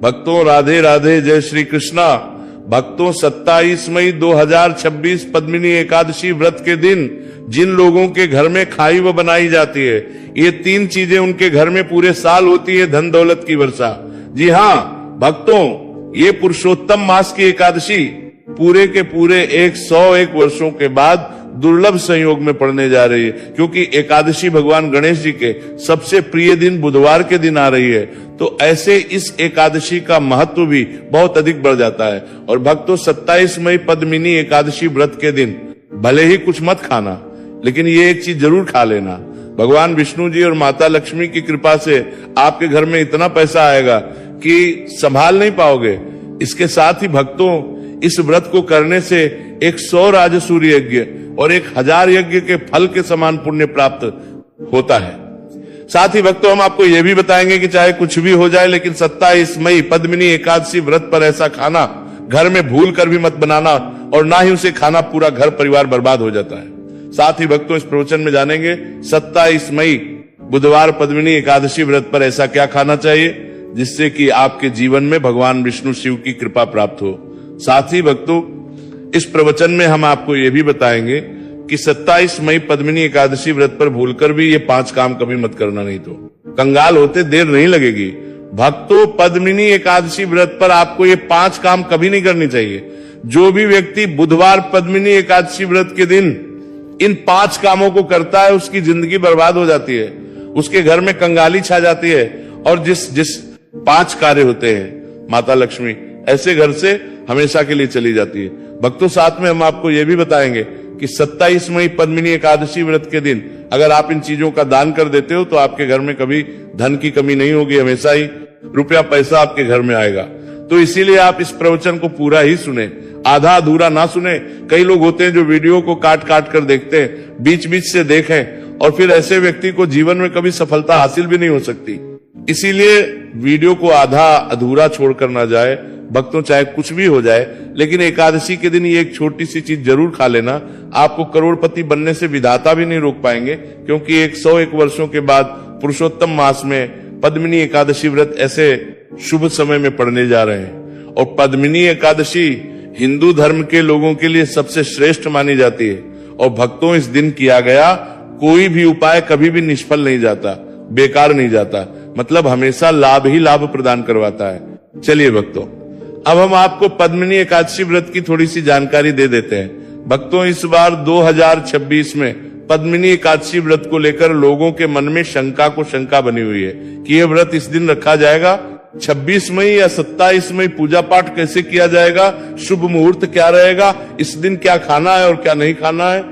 भक्तों राधे राधे, जय श्री कृष्णा। भक्तों 27 मई 2026 पद्मिनी एकादशी व्रत के दिन जिन लोगों के घर में खाई व बनाई जाती है, ये 3 चीजें उनके घर में पूरे साल होती है, धन दौलत की वर्षा। जी हाँ भक्तों, ये पुरुषोत्तम मास की एकादशी पूरे के पूरे 101 वर्षों के बाद दुर्लभ संयोग में पड़ने जा रही है, क्योंकि एकादशी भगवान गणेश जी के सबसे प्रिय दिन बुधवार के दिन आ रही है। तो ऐसे इस एकादशी का महत्व भी बहुत अधिक बढ़ जाता है। और भक्तों 27 मई पद्मिनी एकादशी व्रत के दिन भले ही कुछ मत खाना, लेकिन ये एक चीज जरूर खा लेना। भगवान विष्णु जी और माता लक्ष्मी की कृपा से आपके घर में इतना पैसा आएगा कि संभाल नहीं पाओगे। इसके साथ ही भक्तों, इस व्रत को करने से 100 राजसूय यज्ञ और 1000 यज्ञ के फल के समान पुण्य प्राप्त होता है। साथ ही भक्तों, हम आपको यह भी बताएंगे कि चाहे कुछ भी हो जाए, लेकिन 27 मई पद्मिनी एकादशी व्रत पर ऐसा खाना घर में भूल कर भी मत बनाना, और ना ही उसे खाना पूरा घर परिवार बर्बाद हो जाता है। साथ ही भक्तों, इस प्रवचन में जानेंगे 27 मई बुधवार पद्मिनी एकादशी व्रत पर ऐसा क्या खाना चाहिए जिससे कि आपके जीवन में भगवान विष्णु शिव की कृपा प्राप्त हो। साथ ही भक्तों, इस प्रवचन में हम आपको यह भी बताएंगे कि 27 मई पद्मिनी एकादशी व्रत पर भूलकर भी ये 5 काम कभी मत करना, नहीं तो कंगाल होते देर नहीं लगेगी। भक्तों, पद्मिनी एकादशी व्रत पर आपको ये 5 काम कभी नहीं करनी चाहिए। जो भी व्यक्ति बुधवार पद्मिनी एकादशी व्रत के दिन इन 5 कामों को करता है, उसकी जिंदगी बर्बाद हो जाती है, उसके घर में कंगाली छा जाती है, और जिस 5 कार्य होते हैं माता लक्ष्मी ऐसे घर से हमेशा के लिए चली जाती है। भक्तों, साथ में हम आपको यह भी बताएंगे कि 27 मई पद्मिनी एकादशी व्रत के दिन अगर आप इन चीजों का दान कर देते हो तो आपके घर में कभी धन की कमी नहीं होगी, हमेशा ही रुपया पैसा आपके घर में आएगा। तो इसीलिए आप इस प्रवचन को पूरा ही सुने, आधा अधूरा ना सुने। कई लोग होते हैं जो वीडियो को काट काट कर देखते हैं, बीच बीच से देखें, और फिर ऐसे व्यक्ति को जीवन में कभी सफलता हासिल भी नहीं हो सकती। इसीलिए वीडियो को आधा अधूरा छोड़कर ना जाए। भक्तों, चाहे कुछ भी हो जाए, लेकिन एकादशी के दिन ये एक छोटी सी चीज जरूर खा लेना। आपको करोड़पति बनने से विधाता भी नहीं रोक पाएंगे, क्योंकि 101 वर्षों के बाद पुरुषोत्तम मास में पद्मिनी एकादशी व्रत ऐसे शुभ समय में पड़ने जा रहे हैं। और पद्मिनी एकादशी हिंदू धर्म के लोगों के लिए सबसे श्रेष्ठ मानी जाती है। और भक्तों, इस दिन किया गया कोई भी उपाय कभी भी निष्फल नहीं जाता, बेकार नहीं जाता, मतलब हमेशा लाभ ही लाभ प्रदान करवाता है। चलिए भक्तों, अब हम आपको पद्मिनी एकादशी व्रत की थोड़ी सी जानकारी दे देते हैं। भक्तों, इस बार 2026 में पद्मिनी एकादशी व्रत को लेकर लोगों के मन में शंका बनी हुई है कि यह व्रत इस दिन रखा जाएगा, 26 मई या 27 मई पूजा पाठ कैसे किया जाएगा, शुभ मुहूर्त क्या रहेगा, इस दिन क्या खाना है और क्या नहीं खाना है।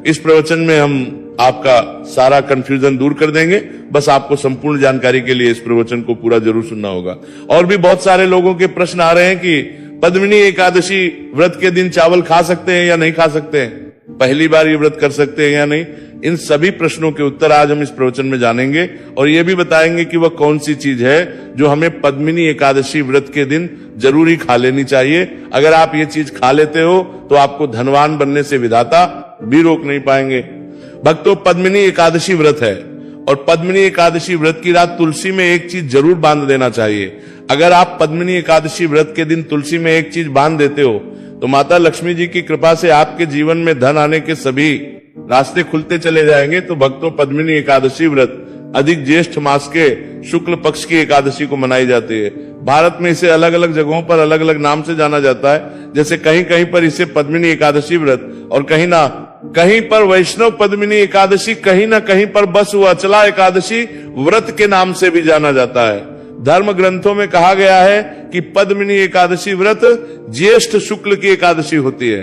इस प्रवचन में हम आपका सारा कंफ्यूजन दूर कर देंगे। बस आपको संपूर्ण जानकारी के लिए इस प्रवचन को पूरा जरूर सुनना होगा। और भी बहुत सारे लोगों के प्रश्न आ रहे हैं कि पद्मिनी एकादशी व्रत के दिन चावल खा सकते हैं या नहीं खा सकते हैं, पहली बार ये व्रत कर सकते हैं या नहीं। इन सभी प्रश्नों के उत्तर आज हम इस प्रवचन में जानेंगे, और ये भी बताएंगे कि वह कौन सी चीज है जो हमें पद्मिनी एकादशी व्रत के दिन जरूरी खा लेनी चाहिए। अगर आप ये चीज खा लेते हो तो आपको धनवान बनने से विधाता भी रोक नहीं पाएंगे। भक्तों, पद्मिनी एकादशी व्रत है, और पद्मिनी एकादशी व्रत की रात तुलसी में एक चीज जरूर बांध देना चाहिए। अगर आप पद्मिनी एकादशी व्रत के दिन तुलसी में एक चीज बांध देते हो तो माता लक्ष्मी जी की कृपा से आपके जीवन में धन आने के सभी रास्ते खुलते चले जाएंगे। तो भक्तों, पद्मिनी एकादशी व्रत अधिक ज्येष्ठ मास के शुक्ल पक्ष की एकादशी को मनाई जाती है। भारत में इसे अलग अलग जगहों पर अलग अलग नाम से जाना जाता है। जैसे कहीं कहीं पर इसे पद्मिनी एकादशी व्रत, और कहीं पर वैष्णव पद्मिनी एकादशी, कहीं ना कहीं पर बस वो अचला एकादशी व्रत के नाम से भी जाना जाता है। धर्म ग्रंथों में कहा गया है कि पद्मिनी एकादशी व्रत ज्येष्ठ शुक्ल की एकादशी होती है,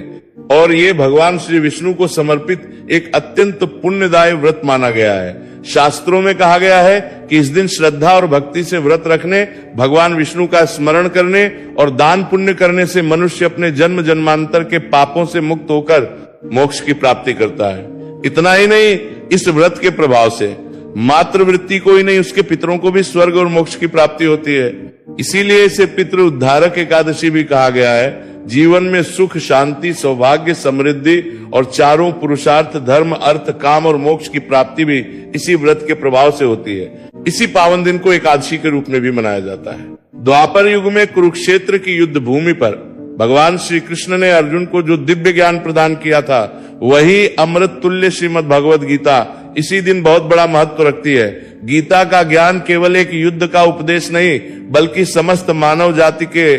और ये भगवान श्री विष्णु को समर्पित एक अत्यंत पुण्यदायी व्रत माना गया है। शास्त्रों में कहा गया है कि इस दिन श्रद्धा और भक्ति से व्रत रखने, भगवान विष्णु का स्मरण करने और दान पुण्य करने से मनुष्य अपने जन्म जन्मांतर के पापों से मुक्त होकर मोक्ष की प्राप्ति करता है। इतना ही नहीं, इस व्रत के प्रभाव से मातृवृत्ति को ही नहीं, उसके पितरों को भी स्वर्ग और मोक्ष की प्राप्ति होती है। इसीलिए इसे पितृ उद्धारक एकादशी भी कहा गया है। जीवन में सुख, शांति, सौभाग्य, समृद्धि और चारों पुरुषार्थ, धर्म, अर्थ, काम और मोक्ष की प्राप्ति भी इसी व्रत के प्रभाव से होती है। इसी पावन दिन को एकादशी के रूप में भी मनाया जाता है। द्वापर युग में कुरुक्षेत्र की युद्ध भूमि पर भगवान श्री कृष्ण ने अर्जुन को जो दिव्य ज्ञान प्रदान किया था, वही अमृत तुल्य श्रीमद् भगवद गीता इसी दिन बहुत बड़ा महत्व रखती है। गीता का ज्ञान केवल एक युद्ध का उपदेश नहीं, बल्कि समस्त मानव जाति के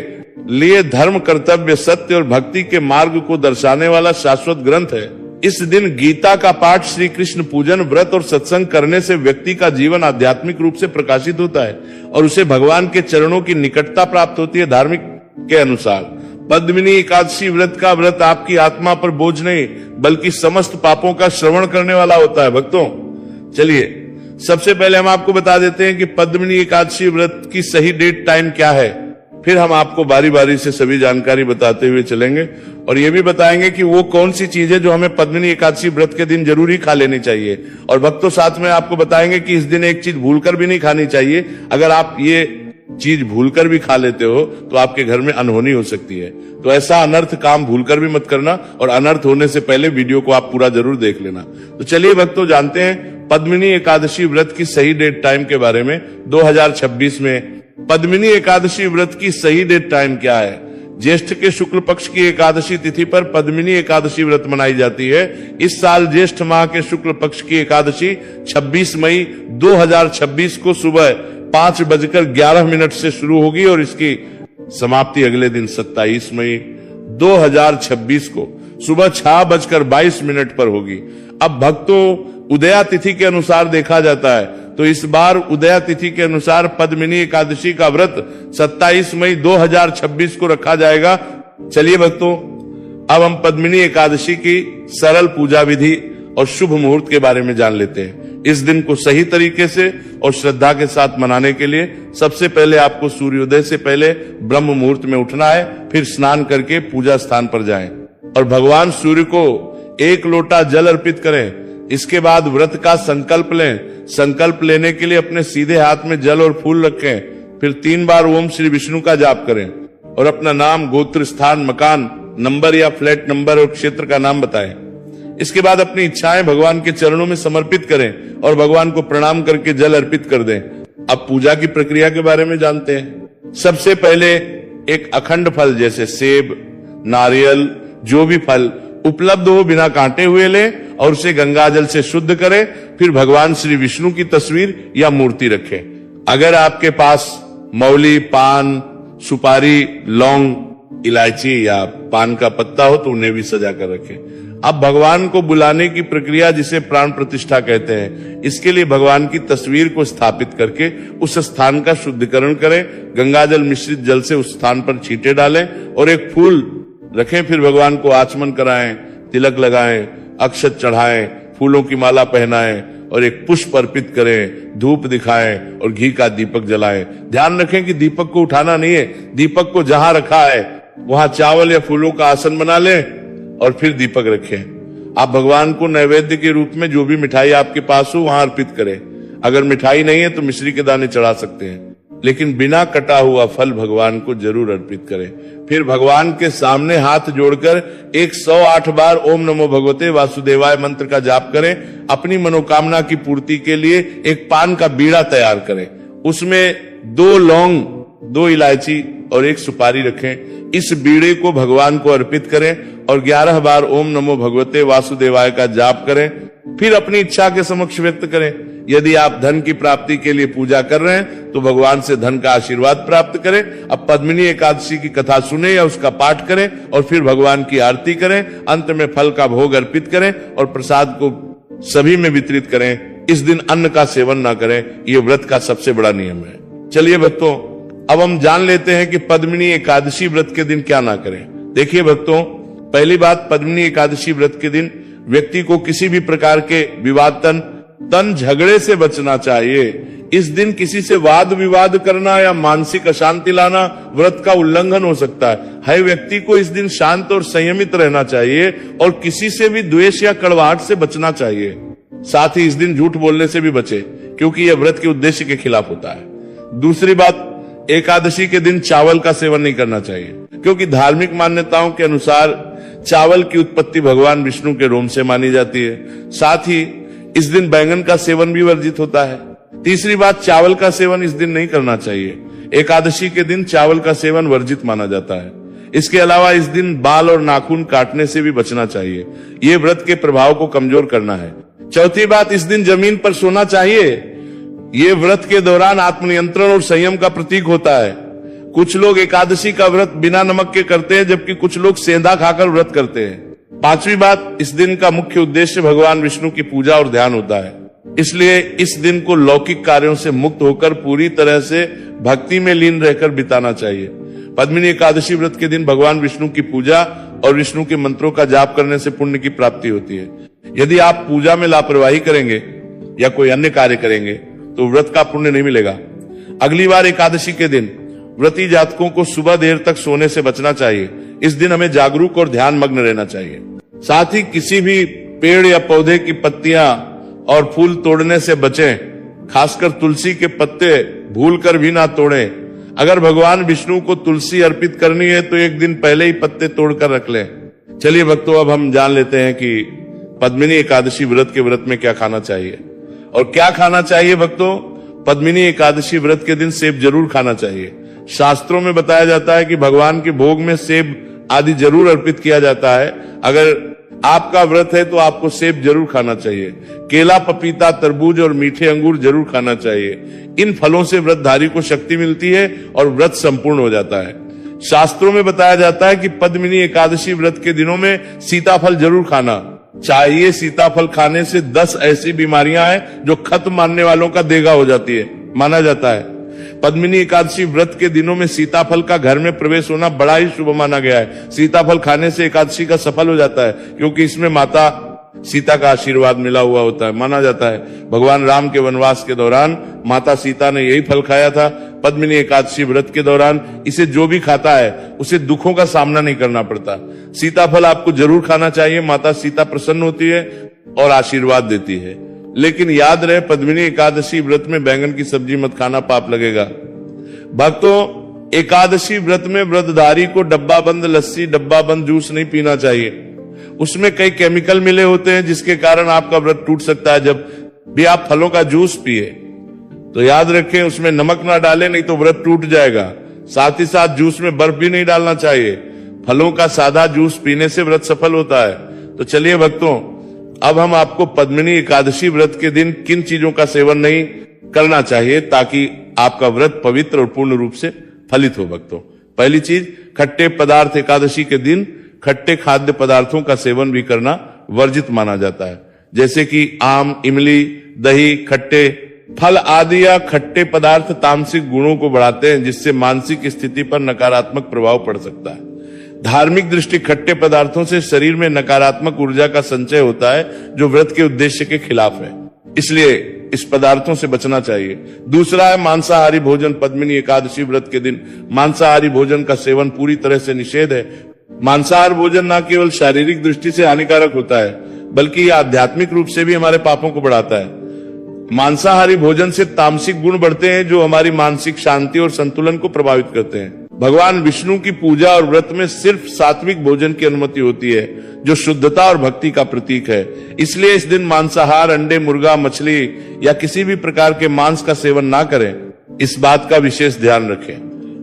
लिए धर्म, कर्तव्य, सत्य और भक्ति के मार्ग को दर्शाने वाला शाश्वत ग्रंथ है। इस दिन गीता का पाठ, श्री कृष्ण पूजन, व्रत और सत्संग करने से व्यक्ति का जीवन आध्यात्मिक रूप से प्रकाशित होता है और उसे भगवान के चरणों की निकटता प्राप्त होती है। धार्मिक के अनुसार पद्मिनी एकादशी व्रत का व्रत आपकी आत्मा पर बोझ नहीं, बल्कि समस्त पापों का श्रवण करने वाला होता है। भक्तों, चलिए सबसे पहले हम आपको बता देते हैं कि पद्मिनी एकादशी व्रत की सही डेट टाइम क्या है। फिर हम आपको बारी बारी से सभी जानकारी बताते हुए चलेंगे और ये भी बताएंगे कि वो कौन सी चीजें जो हमें पद्मिनी एकादशी व्रत के दिन जरूरी खा लेनी चाहिए। और भक्तों, साथ में आपको बताएंगे कि इस दिन एक चीज भूलकर भी नहीं खानी चाहिए। अगर आप ये चीज भूलकर भी खा लेते हो तो आपके घर में अनहोनी हो सकती है। तो ऐसा अनर्थ काम भूलकर भी मत करना और अनर्थ होने से पहले वीडियो को आप पूरा जरूर देख लेना। तो चलिए भक्तों, जानते हैं पद्मिनी एकादशी व्रत की सही डेट टाइम के बारे में। 2026 में पद्मिनी एकादशी व्रत की सही डेट टाइम क्या है? ज्येष्ठ के शुक्ल पक्ष की एकादशी तिथि पर पद्मिनी एकादशी व्रत मनाई जाती है। इस साल ज्येष्ठ माह के शुक्ल पक्ष की एकादशी 26 मई 2026 को सुबह 5:11 से शुरू होगी और इसकी समाप्ति अगले दिन 27 मई 2026 को सुबह 6:22 पर होगी। अब भक्तों, उदया तिथि के अनुसार देखा जाता है तो इस बार उदया तिथि के अनुसार पद्मिनी एकादशी का व्रत 27 मई 2026 को रखा जाएगा। चलिए भक्तों, अब हम पद्मिनी एकादशी की सरल पूजा विधि और शुभ मुहूर्त के बारे में जान लेते हैं। इस दिन को सही तरीके से और श्रद्धा के साथ मनाने के लिए सबसे पहले आपको सूर्योदय से पहले ब्रह्म मुहूर्त में उठना है। फिर स्नान करके पूजा स्थान पर जाएं और भगवान सूर्य को 1 लोटा जल अर्पित करें। इसके बाद व्रत का संकल्प लें। संकल्प लेने के लिए अपने सीधे हाथ में जल और फूल रखें। फिर 3 बार ओम श्री विष्णु का जाप करें और अपना नाम, गोत्र, स्थान, मकान, नंबर या फ्लैट नंबर और क्षेत्र का नाम बताएं। इसके बाद अपनी इच्छाएं भगवान के चरणों में समर्पित करें और भगवान को प्रणाम करके जल अर्पित कर दें। अब पूजा की प्रक्रिया के बारे में जानते हैं। सबसे पहले एक अखंड फल जैसे सेब, नारियल, जो भी फल उपलब्ध हो बिना कांटे हुए लें और उसे गंगा जल से शुद्ध करें। फिर भगवान श्री विष्णु की तस्वीर या मूर्ति रखें। अगर आपके पास मौली, पान, सुपारी, लौंग, इलायची या पान का पत्ता हो तो उन्हें भी सजा कर रखें। अब भगवान को बुलाने की प्रक्रिया, जिसे प्राण प्रतिष्ठा कहते हैं, इसके लिए भगवान की तस्वीर को स्थापित करके उस स्थान का शुद्धिकरण करें। गंगाजल मिश्रित जल से उस स्थान पर छींटे डालें और एक फूल रखें। फिर भगवान को आचमन कराएं, तिलक लगाएं, अक्षत चढ़ाएं, फूलों की माला पहनाएं और एक पुष्प अर्पित करें, धूप दिखाएं और घी का दीपक जलाएं। ध्यान रखें कि दीपक को उठाना नहीं है। दीपक को जहां रखा है वहां चावल या फूलों का आसन बना लें और फिर दीपक रखें। आप भगवान को नैवेद्य के रूप में जो भी मिठाई आपके पास हो वहां अर्पित करें। अगर मिठाई नहीं है तो मिश्री के दाने चढ़ा सकते हैं, लेकिन बिना कटा हुआ फल भगवान को जरूर अर्पित करें। फिर भगवान के सामने हाथ जोड़कर 108 बार ओम नमो भगवते वासुदेवाय मंत्र का जाप करें। अपनी मनोकामना की पूर्ति के लिए एक पान का बीड़ा तैयार करें। उसमें 2 लौंग, 2 इलायची और 1 सुपारी रखें। इस बीड़े को भगवान को अर्पित करें और 11 बार ओम नमो भगवते वासुदेवाय का जाप करें। फिर अपनी इच्छा के समक्ष व्यक्त करें। यदि आप धन की प्राप्ति के लिए पूजा कर रहे हैं तो भगवान से धन का आशीर्वाद प्राप्त करें। अब पद्मिनी एकादशी की कथा सुने या उसका पाठ करें और फिर भगवान की आरती करें। अंत में फल का भोग अर्पित करें और प्रसाद को सभी में वितरित करें। इस दिन अन्न का सेवन ना करें। ये व्रत का सबसे बड़ा नियम है। चलिए भक्तों, अब हम जान लेते हैं कि पद्मिनी एकादशी व्रत के दिन क्या ना करें। देखिए भक्तों, पहली बात, पद्मिनी एकादशी व्रत के दिन व्यक्ति को किसी भी प्रकार के विवाद तन झगड़े से बचना चाहिए। इस दिन किसी से वाद विवाद करना या मानसिक अशांति लाना व्रत का उल्लंघन हो सकता है। व्यक्ति को इस दिन शांत और संयमित रहना चाहिए और किसी से भी द्वेष या कड़वाहट से बचना चाहिए। साथ ही इस दिन झूठ बोलने से भी बचे, क्योंकि यह व्रत के उद्देश्य के खिलाफ होता है। दूसरी बात, एकादशी के दिन चावल का सेवन नहीं करना चाहिए। क्योंकि धार्मिक मान्यताओं के अनुसार चावल की उत्पत्ति भगवान विष्णु के रोम से मानी जाती है। साथ ही इस दिन बैंगन का सेवन भी वर्जित होता है। तीसरी बात, चावल का सेवन इस दिन नहीं करना चाहिए। एकादशी के दिन चावल का सेवन वर्जित माना जाता है। इसके अलावा इस दिन बाल और नाखून काटने से भी बचना चाहिए। ये व्रत के प्रभाव को कमजोर करना है। चौथी बात, इस दिन जमीन पर सोना चाहिए। ये व्रत के दौरान आत्मनियंत्रण और संयम का प्रतीक होता है। कुछ लोग एकादशी का व्रत बिना नमक के करते हैं, जबकि कुछ लोग सेंधा खाकर व्रत करते हैं। पांचवी बात, इस दिन का मुख्य उद्देश्य भगवान विष्णु की पूजा और ध्यान होता है। इसलिए इस दिन को लौकिक कार्यों से मुक्त होकर पूरी तरह से भक्ति में लीन रहकर बिताना चाहिए। पद्मिनी एकादशी व्रत के दिन भगवान विष्णु की पूजा और विष्णु के मंत्रों का जाप करने से पुण्य की प्राप्ति होती है। यदि आप पूजा में लापरवाही करेंगे या कोई अन्य कार्य करेंगे तो व्रत का पुण्य नहीं मिलेगा। अगली बार एकादशी के दिन व्रती जातकों को सुबह देर तक सोने से बचना चाहिए। इस दिन हमें जागरूक और ध्यान मग्न रहना चाहिए। साथ ही किसी भी पेड़ या पौधे की पत्तियां और फूल तोड़ने से बचें। खासकर तुलसी के पत्ते भूलकर भी ना तोड़ें। अगर भगवान विष्णु को तुलसी अर्पित करनी है तो एक दिन पहले ही पत्ते तोड़कर रख लें। चलिए भक्तों, अब हम जान लेते हैं कि पद्मिनी एकादशी व्रत के व्रत में क्या खाना चाहिए और क्या खाना चाहिए। भक्तों, पद्मिनी एकादशी व्रत के दिन सेब जरूर खाना चाहिए। शास्त्रों में बताया जाता है कि भगवान के भोग में सेब आदि जरूर अर्पित किया जाता है। अगर आपका व्रत है तो आपको सेब जरूर खाना चाहिए। केला, पपीता, तरबूज और मीठे अंगूर जरूर खाना चाहिए। इन फलों से व्रतधारी को शक्ति मिलती है और व्रत संपूर्ण हो जाता है। शास्त्रों में बताया जाता है कि पद्मिनी एकादशी व्रत के दिनों में सीताफल जरूर खाना चाहिए। सीताफल खाने से 10 ऐसी बीमारियां हैं जो खत्म मानने वालों का देगा हो जाती है, माना जाता है। पद्मिनी एकादशी व्रत के दिनों में सीताफल का घर में प्रवेश होना बड़ा ही शुभ माना गया है। सीताफल खाने से एकादशी का सफल हो जाता है, क्योंकि इसमें माता सीता का आशीर्वाद मिला हुआ होता है। माना जाता है भगवान राम के वनवास के दौरान माता सीता ने यही फल खाया था। पद्मिनी एकादशी व्रत के दौरान इसे जो भी खाता है उसे दुखों का सामना नहीं करना पड़ता। सीताफल आपको जरूर खाना चाहिए। माता सीता प्रसन्न होती है और आशीर्वाद देती है। लेकिन याद रहे, पद्मिनी एकादशी व्रत में बैंगन की सब्जी मत खाना, पाप लगेगा। भक्तों, एकादशी व्रत में व्रतधारी को डब्बा बंद लस्सी, डब्बा बंद जूस नहीं पीना चाहिए। उसमें कई केमिकल मिले होते हैं जिसके कारण आपका व्रत टूट सकता है। जब भी आप फलों का जूस पिए तो याद रखें उसमें नमक ना डालें, नहीं तो व्रत टूट जाएगा। साथ ही साथ जूस में बर्फ भी नहीं डालना चाहिए। फलों का सादा जूस पीने से व्रत सफल होता है। तो चलिए भक्तों, अब हम आपको पद्मिनी एकादशी व्रत के दिन किन चीजों का सेवन नहीं करना चाहिए ताकि आपका व्रत पवित्र और पूर्ण रूप से फलित हो। भक्तों, पहली चीज, खट्टे पदार्थ एकादशी के दिन खट्टे खाद्य पदार्थों का सेवन भी करना वर्जित माना जाता है, जैसे कि आम, इमली, दही, खट्टे फल आदि या खट्टे पदार्थ तामसिक गुणों को बढ़ाते हैं, जिससे मानसिक स्थिति पर नकारात्मक प्रभाव पड़ सकता है। धार्मिक दृष्टि खट्टे पदार्थों से शरीर में नकारात्मक ऊर्जा का संचय होता है, जो व्रत के उद्देश्य के खिलाफ है। इसलिए इस पदार्थों से बचना चाहिए। दूसरा है मांसाहारी भोजन। पद्मिनी एकादशी व्रत के दिन मांसाहारी भोजन का सेवन पूरी तरह से निषेध है। मांसाहार भोजन न केवल शारीरिक दृष्टि से हानिकारक होता है, बल्कि यह आध्यात्मिक रूप से भी हमारे पापों को बढ़ाता है। मांसाहारी भोजन से तामसिक गुण बढ़ते हैं, जो हमारी मानसिक शांति और संतुलन को प्रभावित करते हैं। भगवान विष्णु की पूजा और व्रत में सिर्फ सात्विक भोजन की अनुमति होती है, जो शुद्धता और भक्ति का प्रतीक है। इसलिए इस दिन मांसाहार, अंडे, मुर्गा, मछली या किसी भी प्रकार के मांस का सेवन ना करें। इस बात का विशेष ध्यान रखें।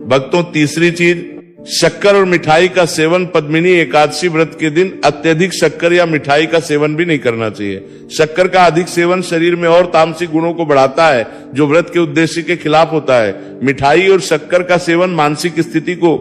भक्तों, तीसरी चीज, शक्कर और मिठाई का सेवन पद्मिनी एकादशी व्रत के दिन अत्यधिक शक्कर या मिठाई का सेवन भी नहीं करना चाहिए। शक्कर का अधिक सेवन शरीर में और तामसिक गुणों को बढ़ाता है, जो व्रत के उद्देश्य के खिलाफ होता है। मिठाई और शक्कर का सेवन मानसिक स्थिति को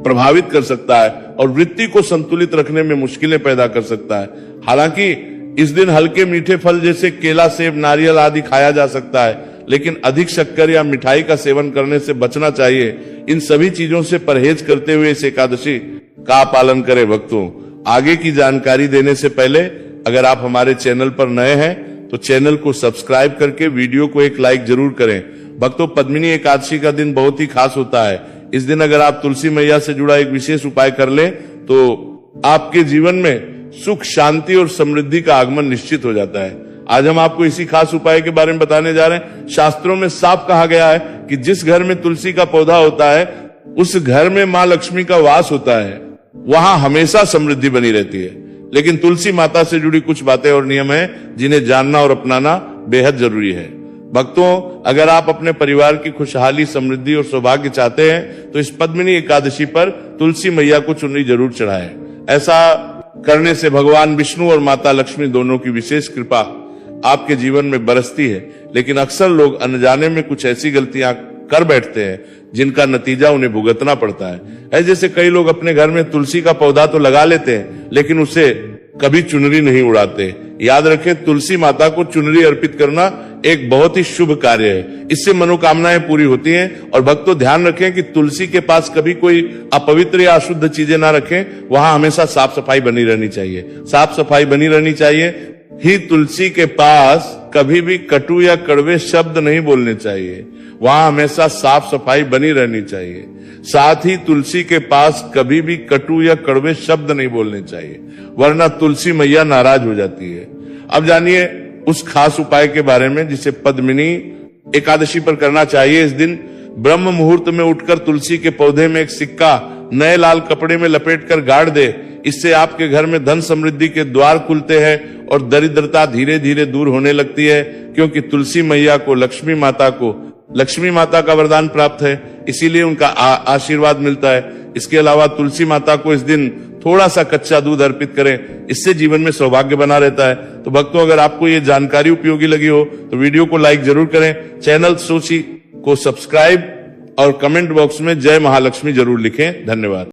प्रभावित कर सकता है और वृत्ति को संतुलित रखने में मुश्किलें पैदा कर सकता है। हालांकि इस दिन हल्के मीठे फल जैसे केला, सेब, नारियल आदि खाया जा सकता है, लेकिन अधिक शक्कर या मिठाई का सेवन करने से बचना चाहिए। इन सभी चीजों से परहेज करते हुए इस एकादशी का पालन करें। भक्तों, आगे की जानकारी देने से पहले अगर आप हमारे चैनल पर नए हैं तो चैनल को सब्सक्राइब करके वीडियो को एक लाइक जरूर करें। भक्तों, पद्मिनी एकादशी का दिन बहुत ही खास होता है। इस दिन अगर आप तुलसी मैया से जुड़ा एक विशेष उपाय कर लें तो आपके जीवन में सुख, शांति और समृद्धि का आगमन निश्चित हो जाता है। आज हम आपको इसी खास उपाय के बारे में बताने जा रहे हैं। शास्त्रों में साफ कहा गया है कि जिस घर में तुलसी का पौधा होता है उस घर में मां लक्ष्मी का वास होता है, वहां हमेशा समृद्धि बनी रहती है। लेकिन तुलसी माता से जुड़ी कुछ बातें और नियम हैं जिन्हें जानना और अपनाना बेहद जरूरी है। भक्तों, अगर आप अपने परिवार की खुशहाली, समृद्धि और सौभाग्य चाहते हैं तो इस पद्मिनी एकादशी पर तुलसी मैया को चुनरी जरूर चढ़ाएं। ऐसा करने से भगवान विष्णु और माता लक्ष्मी दोनों की विशेष कृपा आपके जीवन में बरसती है। लेकिन अक्सर लोग अनजाने में कुछ ऐसी गलतियां कर बैठते हैं जिनका नतीजा उन्हें भुगतना पड़ता है। जैसे कई लोग अपने घर में तुलसी का पौधा तो लगा लेते हैं लेकिन उसे कभी चुनरी नहीं उड़ाते। याद रखें, तुलसी माता को चुनरी अर्पित करना एक बहुत ही शुभ कार्य है। इससे मनोकामनाएं पूरी होती हैं। और भक्तों, ध्यान रखें कि तुलसी के पास कभी कोई अपवित्र या अशुद्ध चीजें ना रखें। वहां हमेशा साफ सफाई बनी रहनी चाहिए। साफ सफाई बनी रहनी चाहिए ही तुलसी के पास कभी भी कटु या कड़वे शब्द नहीं बोलने चाहिए। वहां हमेशा साफ सफाई बनी रहनी चाहिए। साथ ही तुलसी के पास कभी भी कटु या कड़वे शब्द नहीं बोलने चाहिए, वरना तुलसी मैया नाराज हो जाती है। अब जानिए उस खास उपाय के बारे में जिसे पद्मिनी एकादशी पर करना चाहिए। इस दिन ब्रह्म मुहूर्त में उठकर तुलसी के पौधे में एक सिक्का नए लाल कपड़े में लपेटकर गाड़ दे। इससे आपके घर में धन समृद्धि के द्वार खुलते हैं और दरिद्रता धीरे धीरे दूर होने लगती है, क्योंकि तुलसी मैया को लक्ष्मी माता का वरदान प्राप्त है, इसीलिए उनका आशीर्वाद मिलता है। इसके अलावा तुलसी माता को इस दिन थोड़ा सा कच्चा दूध अर्पित करें, इससे जीवन में सौभाग्य बना रहता है। तो भक्तों, अगर आपको ये जानकारी उपयोगी लगी हो तो वीडियो को लाइक जरूर करें, चैनल सोची को सब्सक्राइब और कमेंट बॉक्स में जय महालक्ष्मी जरूर लिखें। धन्यवाद।